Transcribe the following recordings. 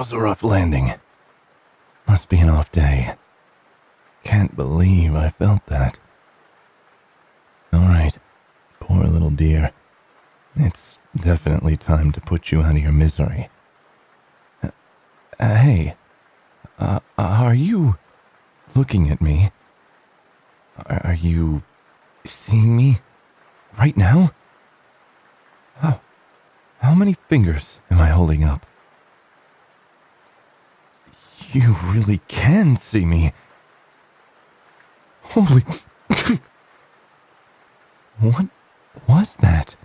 was a rough landing. Must be an off day. Can't believe I felt that. Alright, poor little dear. It's definitely time to put you out of your misery. Hey, are you looking at me? Are you seeing me right now? How many fingers am I holding up? You really can see me. Holy... What was that?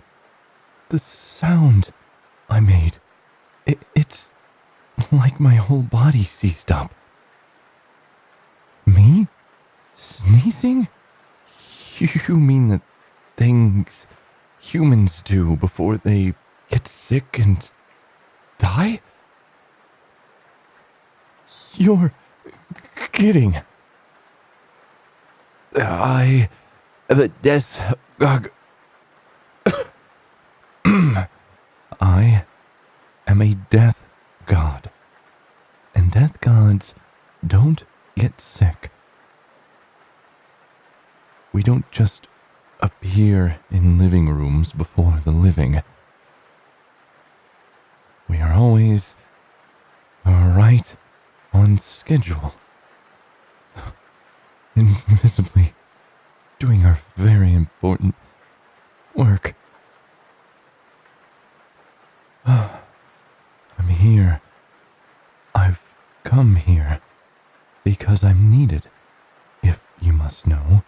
The sound I made. It's like my whole body seized up. Me? Sneezing? You mean the things humans do before they get sick and die? You're kidding. I am a I am a death god. And death gods don't get sick. We don't just appear in living rooms before the living. We are always right on schedule. Invisibly doing our very important work. I'm here. I've come here because I'm needed, if you must know.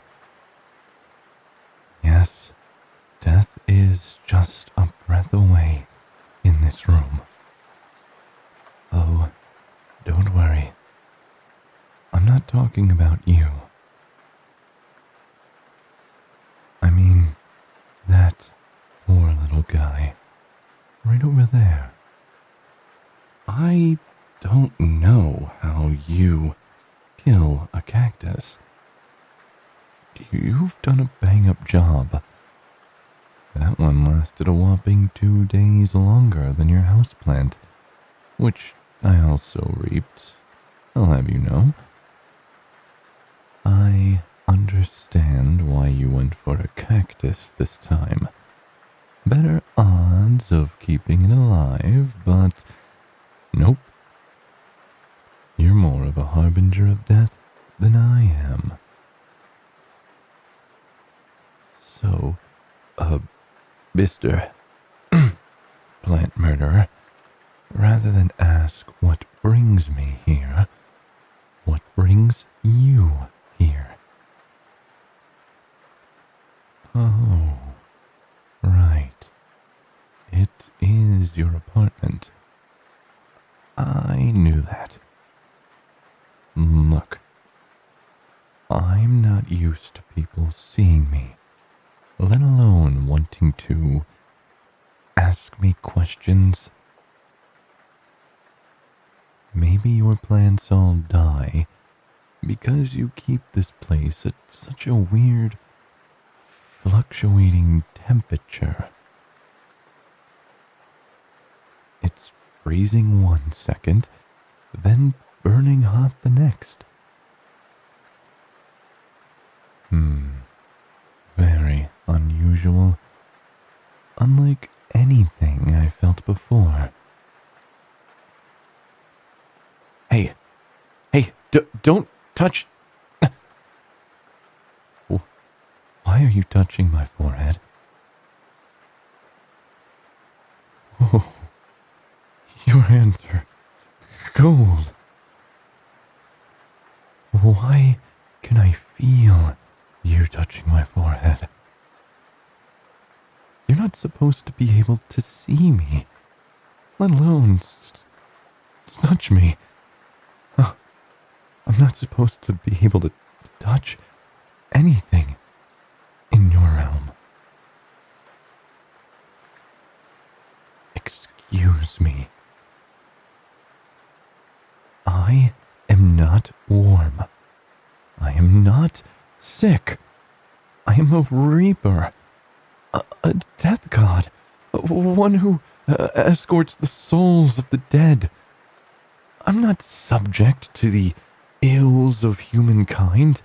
Yes, death is just a breath away in this room. Oh, don't worry. I'm not talking about you. I mean, that poor little guy, right over there. I don't know how you kill a cactus. You've done a bang-up job. That one lasted a whopping 2 days longer than your houseplant, which I also reaped, I'll have you know. I understand why you went for a cactus this time. Better odds of keeping it alive, but nope. You're more of a harbinger of death than I am. So, Mr. Plant Murderer, rather than ask what brings me here, what brings you here? Oh, right. It is your apartment. I knew that. Look, I'm not used to people seeing me, let alone wanting to ask me questions. Maybe your plants all die because you keep this place at such a weird, fluctuating temperature. It's freezing 1 second, then burning hot the next. Very unusual. Unlike anything I felt before. Hey, don't touch... Why are you touching my forehead? Oh, your hands are cold. Why can I feel you touching my forehead? You're not supposed to be able to see me, let alone touch me. I'm not supposed to be able to touch anything in your realm. Excuse me. I am not warm. I am not sick. I am a reaper. A death god. One who escorts the souls of the dead. I'm not subject to the ills of humankind.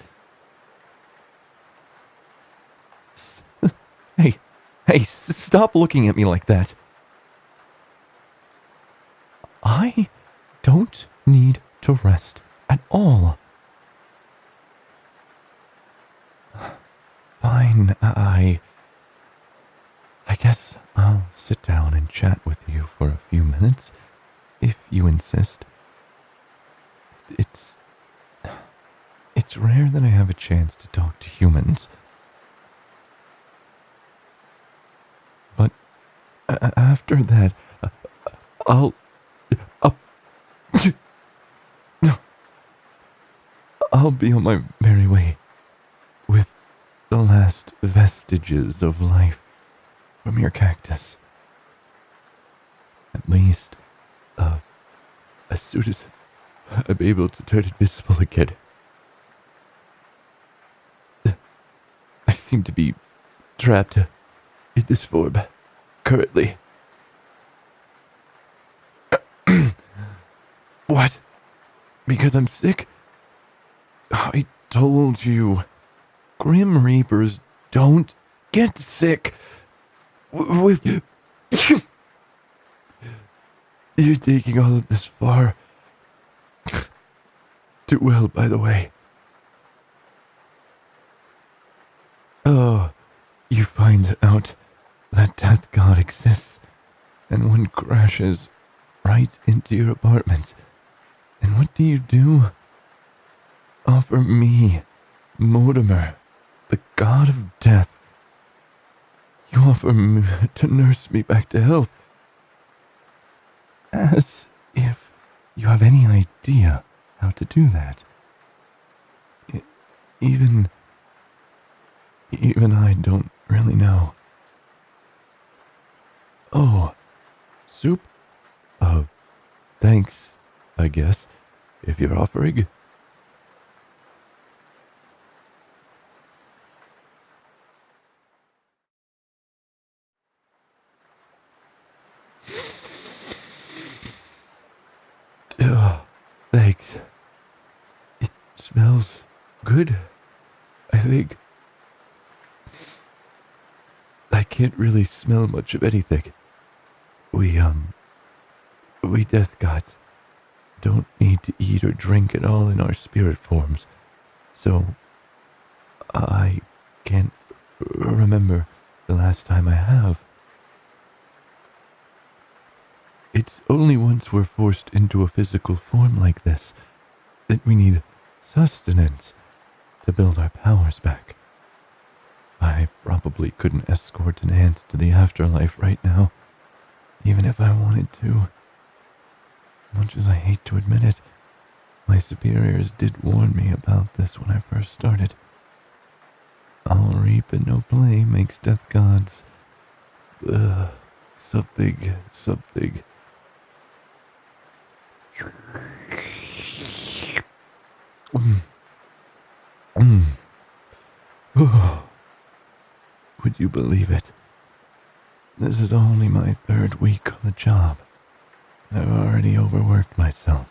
Hey, stop looking at me like that. I don't need to rest at all. Fine, I guess I'll sit down and chat with you for a few minutes, if you insist. It's rare that I have a chance to talk to humans. But after that, I'll I'll be on my merry way with the last vestiges of life from your cactus. At least, as soon as I'm able to turn invisible again. I seem to be trapped in this form currently. What? Because I'm sick? I told you, Grim Reapers don't get sick. You're taking all of this far. Too well, by the way. Oh, you find out that Death God exists, and one crashes right into your apartment. And what do? Offer me, Mortimer, the god of death. You offer me to nurse me back to health. As if you have any idea how to do that. Even I don't really know. Oh, soup? Thanks, I guess, if you're offering. Thanks. It smells good, I think. I can't really smell much of anything. We death gods don't need to eat or drink at all in our spirit forms, so I can't remember the last time I have. It's only once we're forced into a physical form like this that we need sustenance to build our powers back. I probably couldn't escort an ant to the afterlife right now, even if I wanted to. Much as I hate to admit it, my superiors did warn me about this when I first started. All reap and no play makes death gods, something. Would you believe it? This is only my 3rd week on the job, and I've already overworked myself.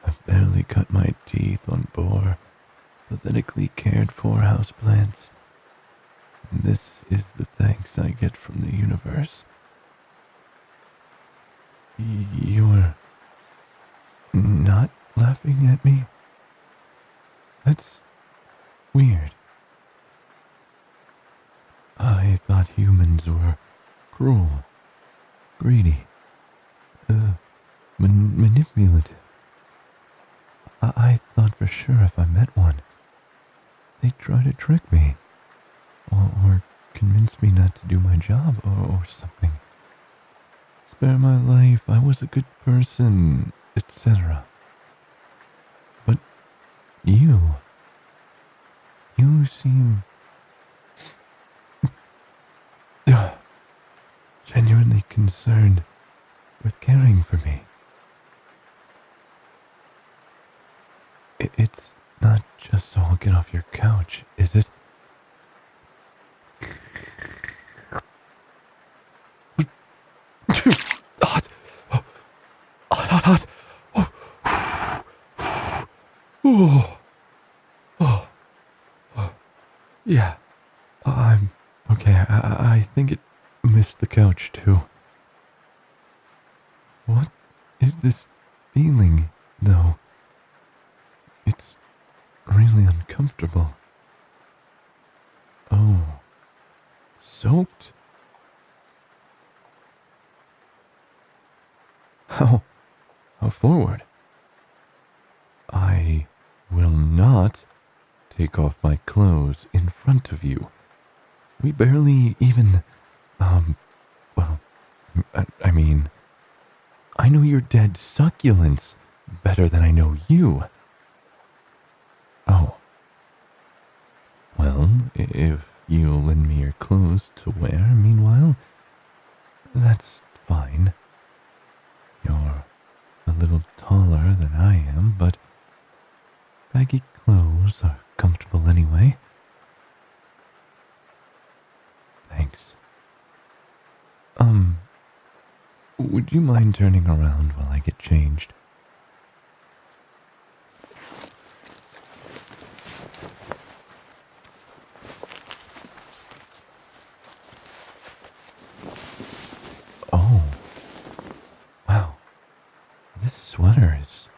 I've barely cut my teeth on poor, pathetically cared for houseplants. And this is the thanks I get from the universe. You're not laughing at me? That's weird. I thought humans were cruel, greedy, manipulative. I thought for sure if I met one, they'd try to trick me, or convince me not to do my job, or something. Spare my life, I was a good person, etc. But you seem genuinely concerned with caring for me. It's not just so I'll get off your couch, is it? Hot. Oh, oh, oh. Yeah, I'm okay. I think it missed the couch too. What is this feeling, though? It's really uncomfortable. Oh, soaked? How? How forward? I will not take off my clothes in front of you. We barely even, well, I mean, I know your dead succulents better than I know you. Oh, well, if you'll lend me your clothes to wear, meanwhile, that's fine. You're a little taller than I am, but baggy clothes are comfortable anyway. Thanks. Would you mind turning around while I get changed? Oh, wow. This sweater is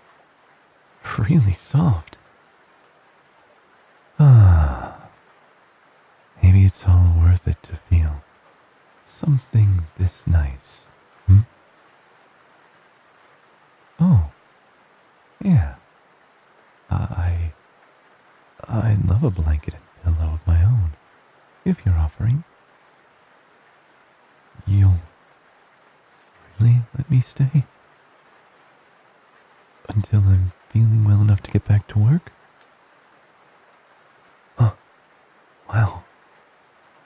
really soft. Ah, maybe it's all worth it to feel something this nice. Hmm? Oh, yeah. I I'd love a blanket and pillow of my own, if you're offering. You'll really let me stay? Until I'm feeling well enough to get back to work? Oh, wow.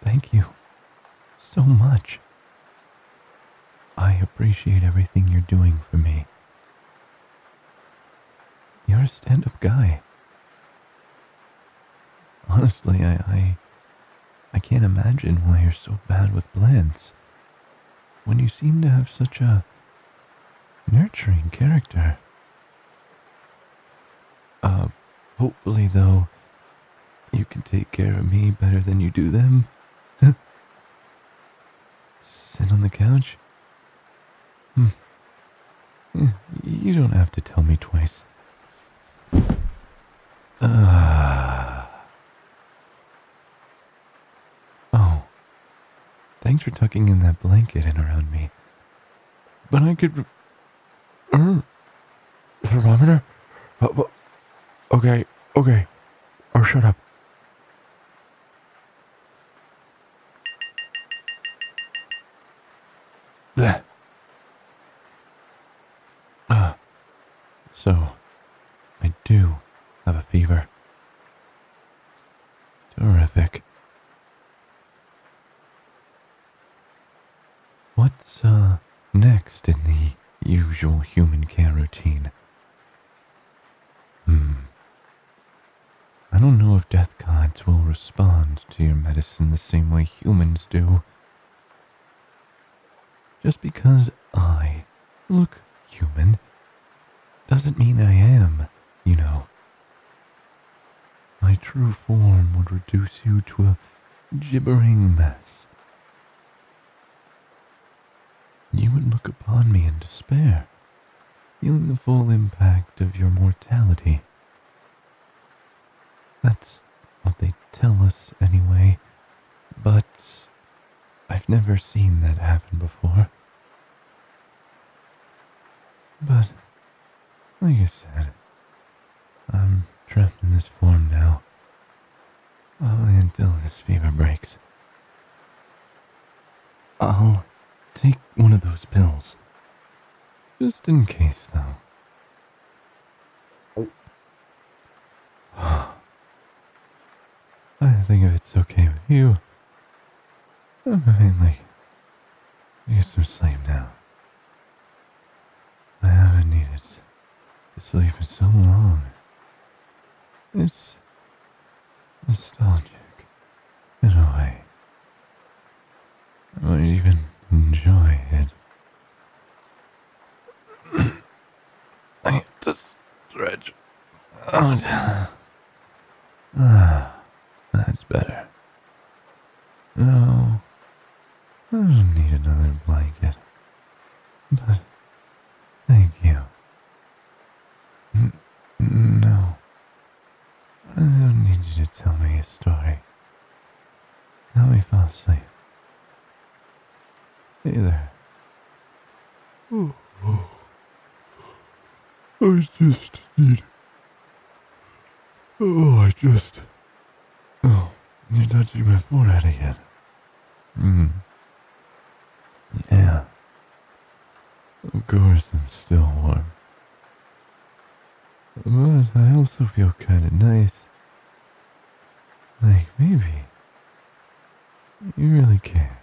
Thank you so much. I appreciate everything you're doing for me. You're a stand-up guy. Honestly, I can't imagine why you're so bad with plants, when you seem to have such a nurturing character. Hopefully, though, you can take care of me better than you do them. Sit on the couch? You don't have to tell me twice. Oh, thanks for tucking in that blanket in around me. But I could... thermometer? Okay, okay. Or shut up. Bleh. So, I do have a fever. Terrific. What's, next in the usual human care routine? I don't know if death gods will respond to your medicine the same way humans do. Just because I look human doesn't mean I am, you know. My true form would reduce you to a gibbering mess. You would look upon me in despair, feeling the full impact of your mortality. That's what they tell us anyway, but I've never seen that happen before. But, like I said, I'm trapped in this form now, probably until this fever breaks. I'll take one of those pills, just in case, though. I think if it's okay with you, I might get some sleep now. I haven't needed to sleep in so long. It's nostalgic, in a way. I might even enjoy it. I have to stretch. Oh, ah, that's better. No, I don't need another blanket. But thank you. No, I don't need you to tell me a story. Let me fall asleep. Either. I just need. I just. Oh, you're touching my forehead again. Hmm. Yeah. Of course, I'm still warm. But I also feel kind of nice. Like maybe you really care.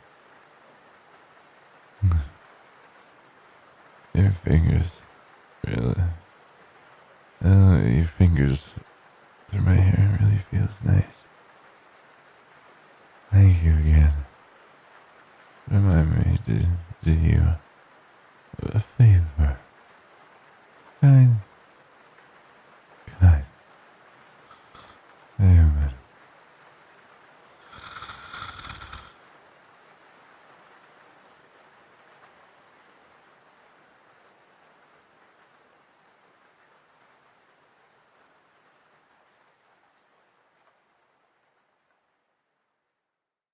Your fingers, really. Your fingers through my hair really feels nice. Thank you again. Remind me, did you